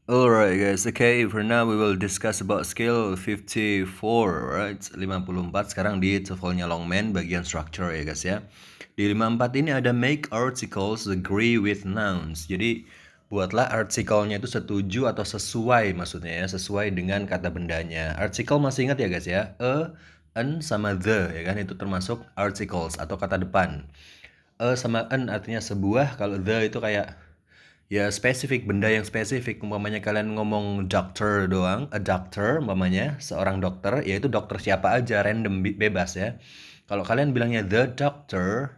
Alright guys, okay, for now we will discuss about skill 54, right? 54 sekarang di TOEFL-nya Longman bagian structure ya guys ya. Di 54 ini ada make articles agree with nouns. Jadi buatlah artikelnya itu setuju atau sesuai maksudnya ya, sesuai dengan kata bendanya. Article masih ingat ya guys ya? An sama the ya kan itu termasuk articles atau kata depan. Sama an artinya sebuah, kalau the itu kayak ya spesifik, benda yang spesifik. Umpamanya kalian ngomong doctor doang, a doctor umpamanya, seorang dokter, yaitu dokter siapa aja, random, bebas ya. Kalau kalian bilangnya the doctor,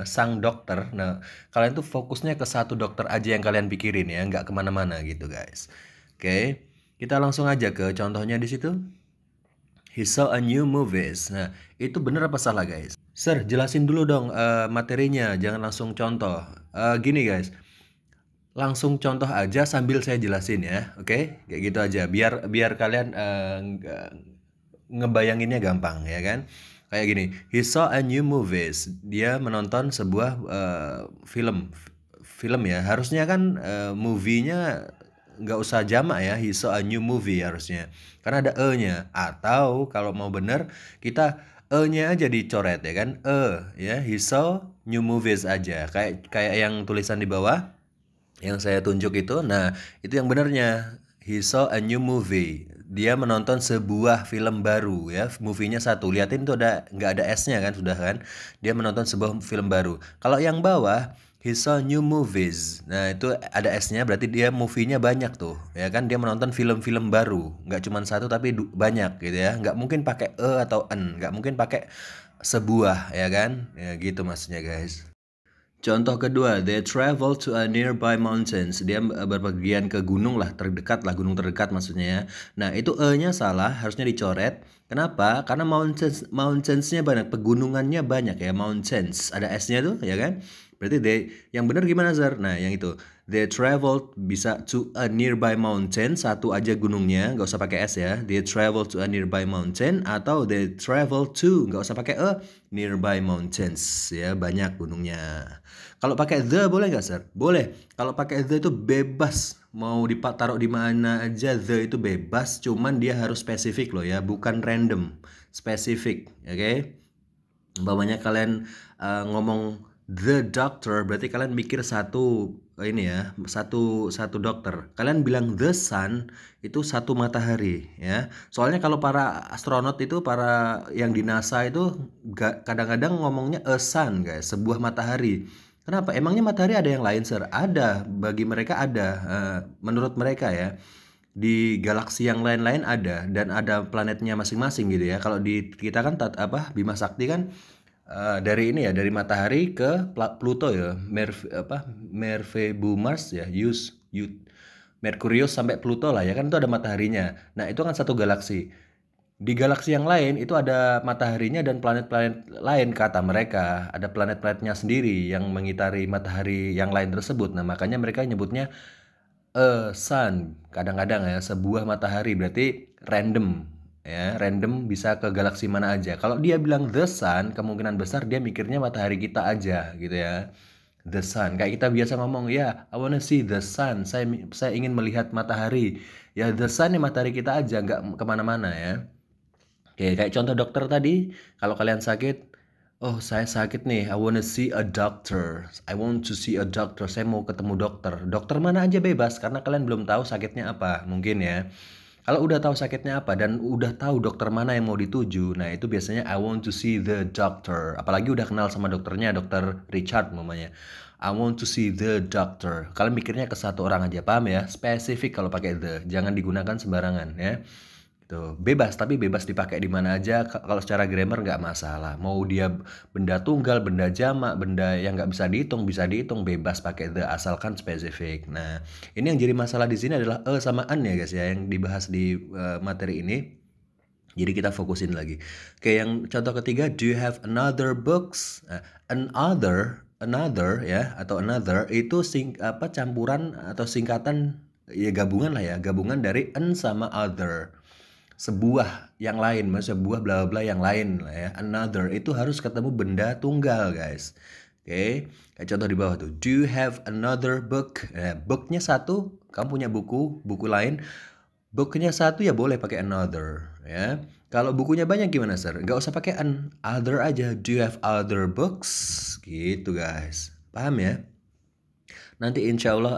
sang dokter, nah kalian tuh fokusnya ke satu dokter aja yang kalian pikirin ya, nggak kemana-mana gitu guys. Oke, kita langsung aja ke contohnya di situ. He saw a new movies. Nah, itu bener apa salah guys? Sir, jelasin dulu dong materinya, jangan langsung contoh. Gini guys, langsung contoh aja sambil saya jelasin ya, oke? Kayak gitu aja, biar biar kalian ngebayanginnya gampang ya kan? Kayak gini, he saw a new movies. Dia menonton sebuah film ya. Harusnya kan movie-nya nggak usah jamak ya, he saw a new movie harusnya. Karena ada e-nya. Atau kalau mau bener kita e-nya aja dicoret ya kan? Ya, he saw new movies aja. Kayak kayak yang tulisan di bawah yang saya tunjuk itu. Nah, itu yang benernya. He saw a new movie. Dia menonton sebuah film baru ya. Movie-nya satu. Liatin tuh ada nggak ada S-nya kan sudah kan. Dia menonton sebuah film baru. Kalau yang bawah he saw new movies. Nah, itu ada S-nya berarti dia movie-nya banyak tuh. Ya kan dia menonton film-film baru. Nggak cuma satu tapi banyak gitu ya. Nggak mungkin pakai e atau n. Nggak mungkin pakai sebuah ya kan. Ya gitu maksudnya guys. Contoh kedua, they travel to a nearby mountains. Dia berpergian ke gunung lah, terdekat lah, gunung terdekat maksudnya ya. Nah, itu e-nya salah, harusnya dicoret. Kenapa? Karena mountainsnya banyak, pegunungannya banyak ya, mountains. Ada S-nya tuh, ya kan? Berarti yang benar gimana, Zar? Nah, yang itu. They traveled bisa to a nearby mountain, satu aja gunungnya, nggak usah pakai S ya. They travel to a nearby mountain atau they travel to, nggak usah pakai nearby mountains ya, banyak gunungnya. Kalau pakai the boleh nggak, Sir? Boleh. Kalau pakai the itu bebas, mau ditaruh di mana aja, the itu bebas, cuman dia harus spesifik loh ya, bukan random, spesifik, oke? Okay? Umpamanya kalian ngomong the doctor, berarti kalian mikir satu ini ya, satu dokter. Kalian bilang the sun itu satu matahari ya. Soalnya kalau para astronot itu, para yang di NASA itu kadang-kadang ngomongnya a sun guys, sebuah matahari. Kenapa? Emangnya matahari ada yang lain, Sir? Ada, bagi mereka ada. Menurut mereka ya, di galaksi yang lain-lain ada dan ada planetnya masing-masing gitu ya. Kalau di kita kan Bima Sakti kan dari ini ya, dari matahari ke Pluto ya, Merve Mars ya, Merkurius sampai Pluto lah ya kan, itu ada mataharinya. Nah, itu kan satu galaksi. Di galaksi yang lain itu ada mataharinya dan planet-planet lain kata mereka. Ada planet-planetnya sendiri yang mengitari matahari yang lain tersebut. Nah, makanya mereka nyebutnya sun. Kadang-kadang ya, sebuah matahari berarti random ya, random bisa ke galaksi mana aja. Kalau dia bilang the sun, kemungkinan besar dia mikirnya matahari kita aja gitu ya. The sun. Kayak kita biasa ngomong, ya, I wanna see the sun. Saya ingin melihat matahari. Ya, the sun ya matahari kita aja, nggak kemana-mana ya. Oke, kayak contoh dokter tadi, kalau kalian sakit, oh saya sakit nih, I wanna see a doctor. I want to see a doctor. Saya mau ketemu dokter. Dokter mana aja bebas, karena kalian belum tahu sakitnya apa, mungkin ya. Kalau udah tahu sakitnya apa dan udah tahu dokter mana yang mau dituju, nah itu biasanya I want to see the doctor. Apalagi udah kenal sama dokternya, dokter Richard namanya. I want to see the doctor. Kalian mikirnya ke satu orang aja, paham ya? Spesifik kalau pakai the, jangan digunakan sembarangan ya. Tuh, bebas, tapi bebas dipakai di mana aja. Kalau secara grammar nggak masalah. Mau dia benda tunggal, benda jamak, benda yang nggak bisa dihitung, bebas pakai the asalkan spesifik. Nah, ini yang jadi masalah di sini adalah sama an ya guys ya, yang dibahas di materi ini. Jadi kita fokusin lagi. Oke, yang contoh ketiga, do you have another books? Another ya, atau another itu campuran atau singkatan ya, gabungan lah ya, gabungan dari an sama other, sebuah yang lain, maksudnya sebuah bla bla yang lain lah ya. Another itu harus ketemu benda tunggal guys. Oke, kayak contoh di bawah tuh. Do you have another book? Booknya satu, kamu punya buku lain, bukunya satu ya boleh pakai another ya. Kalau bukunya banyak gimana sir? Nggak usah pakai an, other aja. Do you have other books? Gitu guys. Paham ya? Nanti insya Allah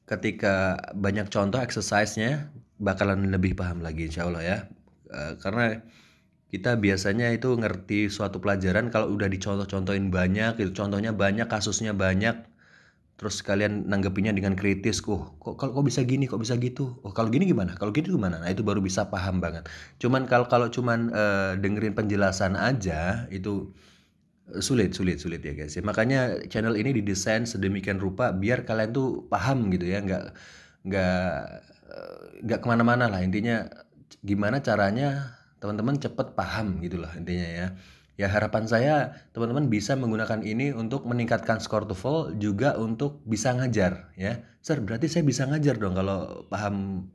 ketika banyak contoh exercise-nya bakalan lebih paham lagi insya Allah ya. Karena kita biasanya itu ngerti suatu pelajaran kalau udah dicontoh-contohin banyak, itu contohnya banyak, kasusnya banyak, terus kalian nanggepinnya dengan kritis, kok bisa gini, kok bisa gitu, kalau gini gimana, kalau gitu gimana, nah itu baru bisa paham banget. Cuman kalau cuman dengerin penjelasan aja itu sulit ya guys ya. Makanya channel ini didesain sedemikian rupa biar kalian tuh paham gitu ya, nggak nggak kemana-mana lah intinya. Gimana caranya teman-teman cepet paham gitulah intinya ya. Ya harapan saya teman-teman bisa menggunakan ini untuk meningkatkan skor TOEFL, juga untuk bisa ngajar ya. Sir, berarti saya bisa ngajar dong kalau paham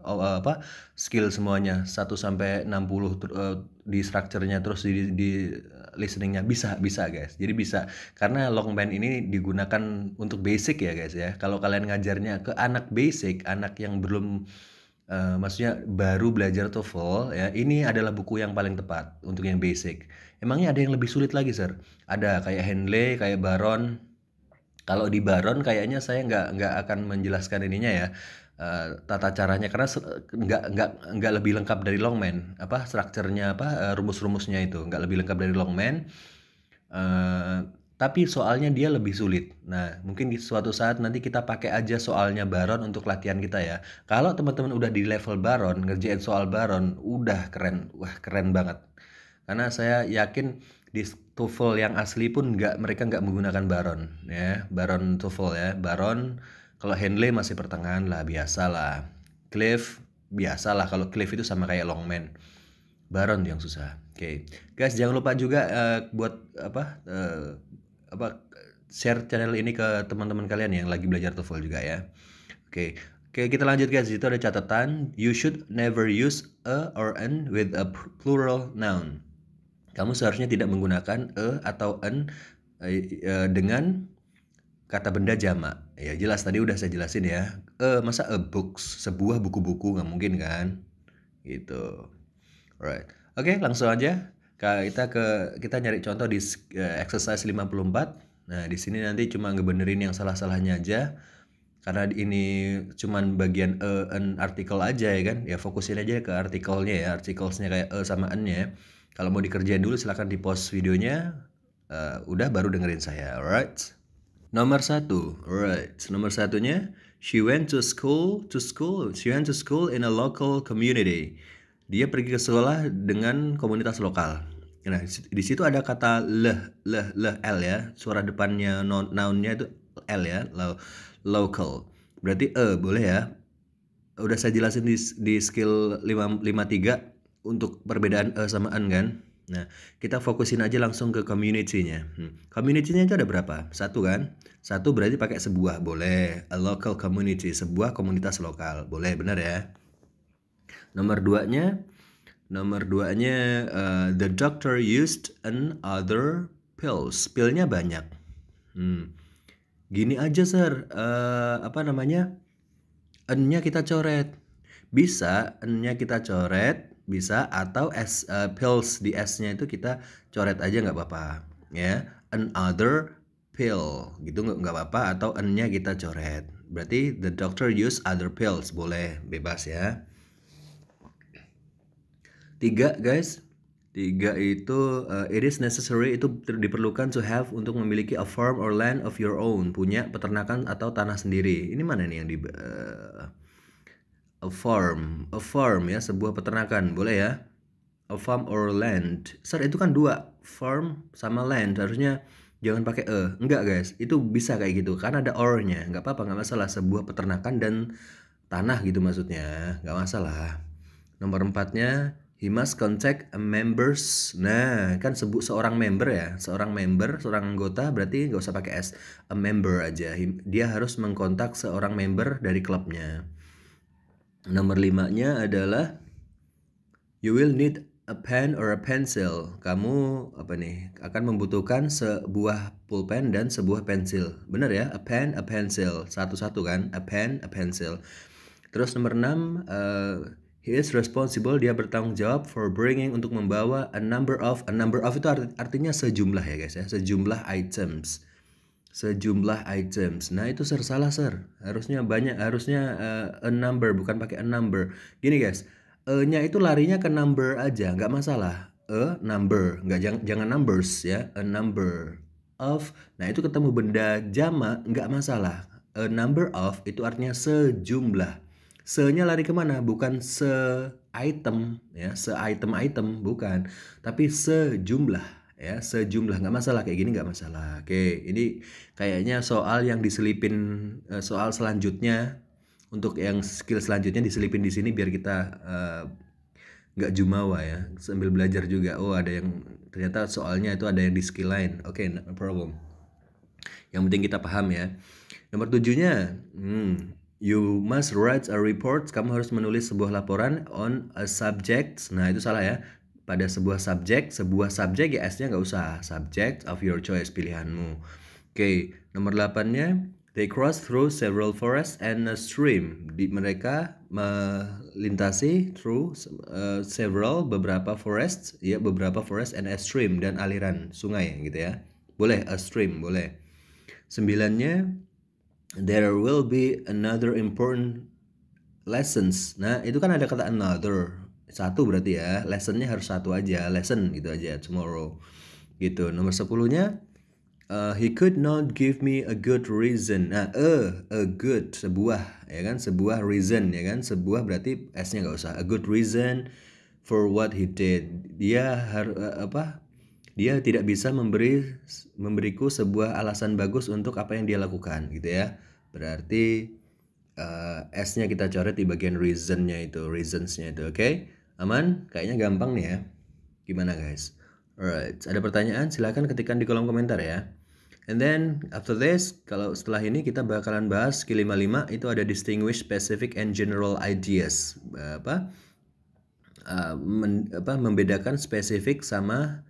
skill semuanya 1 sampai 60 di structure-nya, terus di listening-nya bisa guys. Jadi bisa, karena Longman ini digunakan untuk basic ya guys ya. Kalau kalian ngajarnya ke anak basic, anak yang belum maksudnya baru belajar TOEFL ya, ini adalah buku yang paling tepat untuk yang basic. Emangnya ada yang lebih sulit lagi, Sir? Ada kayak Henley, kayak Baron. Kalau di Baron kayaknya saya nggak akan menjelaskan ininya ya, tata caranya, karena nggak lebih lengkap dari Longman. Strukturnya rumus-rumusnya itu nggak lebih lengkap dari Longman. Tapi soalnya dia lebih sulit. Nah, mungkin di suatu saat nanti kita pakai aja soalnya Baron untuk latihan kita ya. Kalau teman-teman udah di level Baron, ngerjain soal Baron, udah keren. Wah, keren banget. Karena saya yakin di TOEFL yang asli pun mereka nggak menggunakan Baron ya. Baron TOEFL ya. Baron, kalau Henley masih pertengahan lah, biasa lah. Cliff, biasa lah. Kalau Cliff itu sama kayak Longman. Baron yang susah. Oke. Guys, jangan lupa juga buat share channel ini ke teman-teman kalian yang lagi belajar TOEFL juga ya. Oke, kita lanjut guys. Itu ada catatan. You should never use a or an with a plural noun. Kamu seharusnya tidak menggunakan a atau an dengan kata benda jamak. Ya jelas, tadi udah saya jelasin ya. Masa a books, sebuah buku-buku, nggak mungkin kan? Gitu. Alright. Oke, langsung aja. Kita nyari contoh di exercise 54. Nah, di sini nanti cuma ngebenerin yang salah-salahnya aja. Karena ini cuman bagian an artikel aja ya kan. Ya fokusin aja ke artikelnya ya. Artikelnya kayak sama an-nya. Kalau mau dikerjain dulu silahkan di pause videonya. Udah baru dengerin saya. Alright. Nomor 1. Alright. Nomor 1-nya, she went to school. She went to school in a local community. Dia pergi ke sekolah dengan komunitas lokal. Nah, di situ ada kata l ya. Suara depannya noun-nya itu l ya, local. Berarti boleh ya. Udah saya jelasin di skill 53 untuk perbedaan sama an kan. Nah, kita fokusin aja langsung ke community-nya. Community-nya itu ada berapa? 1 kan? 1 berarti pakai sebuah, boleh. A local community, sebuah komunitas lokal. Boleh, benar ya. Nomor 2-nya, the doctor used another pills. Pilnya banyak. Gini aja sir, n-nya kita coret. Bisa n-nya kita coret, bisa, atau pills di s-nya itu kita coret aja nggak apa-apa ya. Another pill gitu nggak apa-apa, atau n-nya kita coret. Berarti the doctor used other pills, boleh, bebas ya. 3 guys, 3 itu it is necessary, itu diperlukan to have, untuk memiliki a farm or land of your own, punya peternakan atau tanah sendiri. Ini mana nih yang di a farm ya, sebuah peternakan, boleh ya. A farm or land. Sir, itu kan 2, farm sama land, harusnya jangan pakai enggak guys, itu bisa kayak gitu kan, ada or-nya, nggak apa-apa, nggak masalah, sebuah peternakan dan tanah gitu maksudnya, nggak masalah. Nomor 4-nya, he must contact a members. Nah, kan seorang member ya, seorang anggota, berarti nggak usah pakai s, a member aja. Dia harus mengkontak seorang member dari klubnya. Nomor 5-nya adalah you will need a pen or a pencil. Kamu apa nih? Akan membutuhkan sebuah pulpen dan sebuah pensil. Bener ya? A pen, a pencil. Satu-satu kan? A pen, a pencil. Terus nomor 6, he is responsible, dia bertanggung jawab for bringing, untuk membawa a number of itu artinya sejumlah ya guys ya, sejumlah items. Sejumlah items. Nah, itu sir salah sir. Harusnya banyak, harusnya a number, bukan pakai a number. Gini guys, nya itu larinya ke number aja, nggak masalah. A number, nggak jangan numbers ya. A number of. Nah, itu ketemu benda jamak nggak masalah. A number of itu artinya sejumlah. Se-nya lari kemana? Bukan se-item ya, se-item-item bukan, tapi sejumlah ya, sejumlah. Nggak masalah kayak gini, nggak masalah. Oke, ini kayaknya soal yang diselipin, soal selanjutnya, untuk yang skill selanjutnya diselipin di sini biar kita nggak jumawa ya, sambil belajar juga. Oh, ada yang ternyata soalnya itu ada yang di skill lain. Oke, no problem. Yang penting kita paham ya. Nomor 7-nya, you must write a report. Kamu harus menulis sebuah laporan on a subject. Nah, itu salah ya. Pada sebuah subjek ya S-nya nggak usah. Subject of your choice, pilihanmu. Oke, nomor 8-nya, they cross through several forests and a stream. Mereka melintasi through beberapa forests, ya, beberapa forest and a stream, dan aliran sungai gitu ya. Boleh a stream, boleh. 9-nya, there will be another important lessons. Nah, itu kan ada kata another. Satu berarti ya. Lessonnya harus satu aja. Lesson gitu aja. Tomorrow. Gitu. Nomor 10-nya, he could not give me a good reason. Nah, a good, sebuah, ya kan? Sebuah reason, ya kan? Sebuah berarti S-nya nggak usah. A good reason for what he did. Dia dia tidak bisa memberiku sebuah alasan bagus untuk apa yang dia lakukan gitu ya. Berarti S-nya kita coret di bagian reasons-nya itu. Oke? Aman? Kayaknya gampang nih ya. Gimana guys? Alright, ada pertanyaan silahkan ketikkan di kolom komentar ya. And then after this, kalau setelah ini kita bakalan bahas skill 55, itu ada distinguish specific and general ideas. Membedakan spesifik sama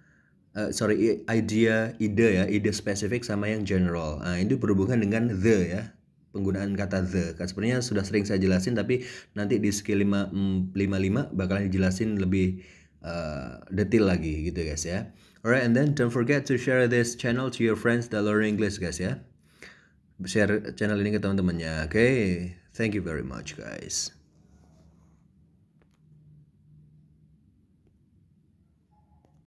ide spesifik sama yang general. Nah, ini berhubungan dengan the ya, penggunaan kata the. Sebenarnya sudah sering saya jelasin, tapi nanti di skill 55 bakalan dijelasin lebih detail lagi gitu guys ya. Alright, and then don't forget to share this channel to your friends that learn English guys ya. Share channel ini ke teman-temannya. Okay, thank you very much guys.